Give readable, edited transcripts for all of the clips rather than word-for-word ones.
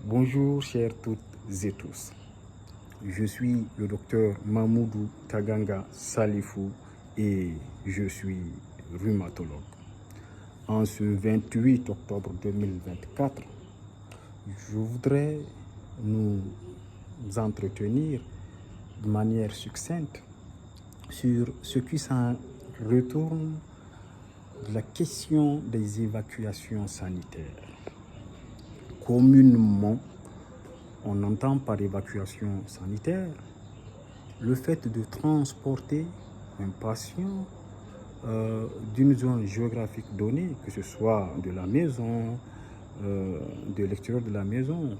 Bonjour chers toutes et tous. Je suis le docteur Mamoudou Taganga Salifou et je suis rhumatologue. En ce 28 octobre 2024, je voudrais nous entretenir de manière succincte sur ce qui s'en retourne de la question des évacuations sanitaires. Communément, on entend par évacuation sanitaire le fait de transporter un patient d'une zone géographique donnée, que ce soit de la maison, de l'extérieur de la maison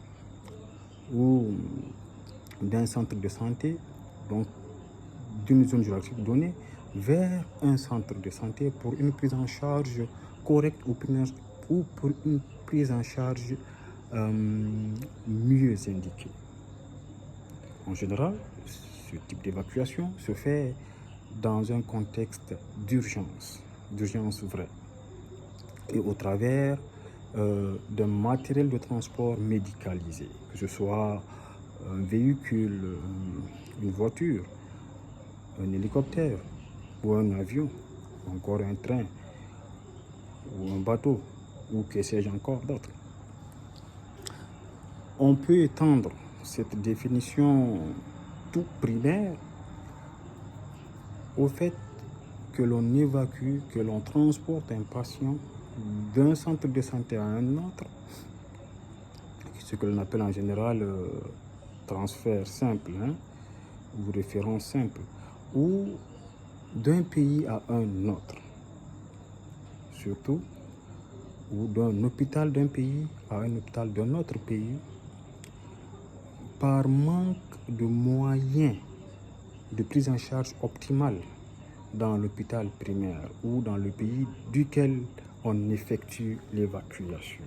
ou d'un centre de santé, donc d'une zone géographique donnée, vers un centre de santé pour une prise en charge correcte ou pour une prise en charge mieux indiquée. En général, ce type d'évacuation se fait dans un contexte d'urgence vraie, et au travers d'un matériel de transport médicalisé, que ce soit un véhicule, une voiture, un hélicoptère ou un avion, ou encore un train ou un bateau, ou que sais-je encore d'autre. On peut étendre cette définition tout primaire au fait que l'on évacue, que l'on transporte un patient d'un centre de santé à un autre, ce que l'on appelle en général transfert simple, ou référence simple, ou d'un pays à un autre, surtout, ou d'un hôpital d'un pays à un hôpital d'un autre pays, par manque de moyens de prise en charge optimale dans l'hôpital primaire ou dans le pays duquel on effectue l'évacuation.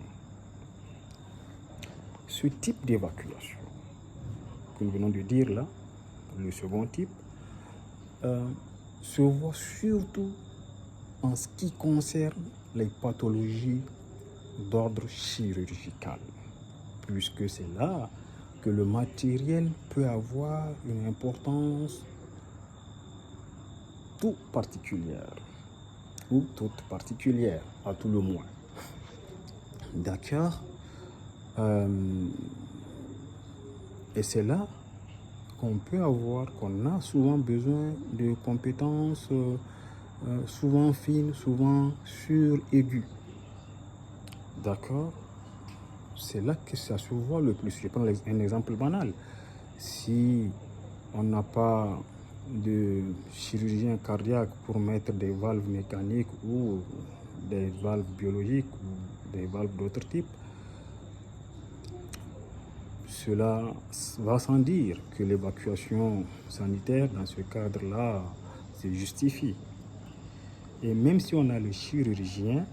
Ce type d'évacuation que nous venons de dire là, le second type, se voit surtout en ce qui concerne les pathologies d'ordre chirurgical, puisque c'est là que le matériel peut avoir une importance tout particulière, ou toute particulière, à tout le moins. D'accord. Et c'est là qu'on a souvent besoin de compétences souvent fines, souvent sur-aiguës. D'accord. C'est là que ça se voit le plus. Je prends un exemple banal. Si on n'a pas de chirurgien cardiaque pour mettre des valves mécaniques ou des valves biologiques ou des valves d'autres types, cela va sans dire que l'évacuation sanitaire dans ce cadre-là se justifie. Et même si on a le chirurgien,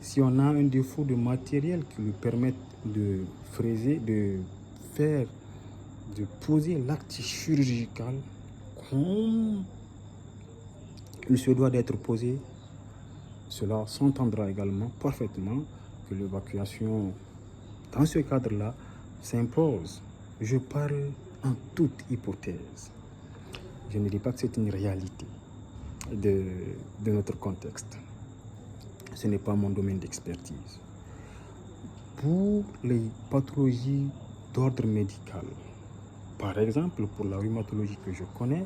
si on a un défaut de matériel qui lui permette de poser l'acte chirurgical comme il se doit d'être posé, cela s'entendra également parfaitement que l'évacuation dans ce cadre-là s'impose. Je parle en toute hypothèse. Je ne dis pas que c'est une réalité de notre contexte. Ce n'est pas mon domaine d'expertise. Pour les pathologies d'ordre médical, par exemple pour la rhumatologie que je connais,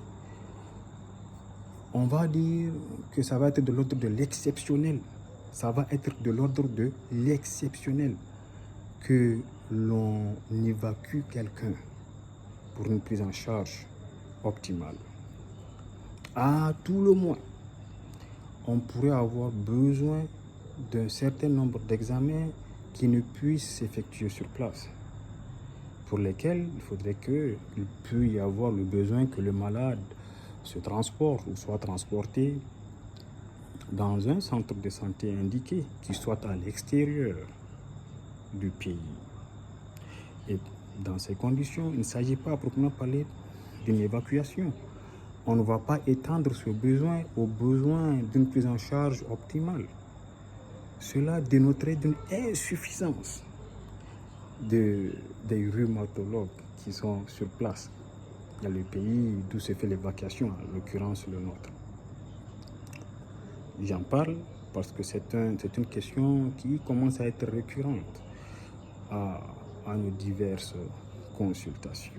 on va dire que ça va être de l'ordre de l'exceptionnel. Ça va être de l'ordre de l'exceptionnel que l'on évacue quelqu'un pour une prise en charge optimale. À tout le moins, on pourrait avoir besoin d'un certain nombre d'examens qui ne puissent s'effectuer sur place, pour lesquels il faudrait qu'il puisse y avoir le besoin que le malade se transporte ou soit transporté dans un centre de santé indiqué, qui soit à l'extérieur du pays. Et dans ces conditions, il ne s'agit pas à proprement parler d'une évacuation. On ne va pas étendre ce besoin au besoin d'une prise en charge optimale. Cela dénoterait d'une insuffisance. des rhumatologues qui sont sur place dans le pays d'où se fait l'évacuation, en l'occurrence le nôtre. J'en parle parce que c'est une question qui commence à être récurrente à nos diverses consultations.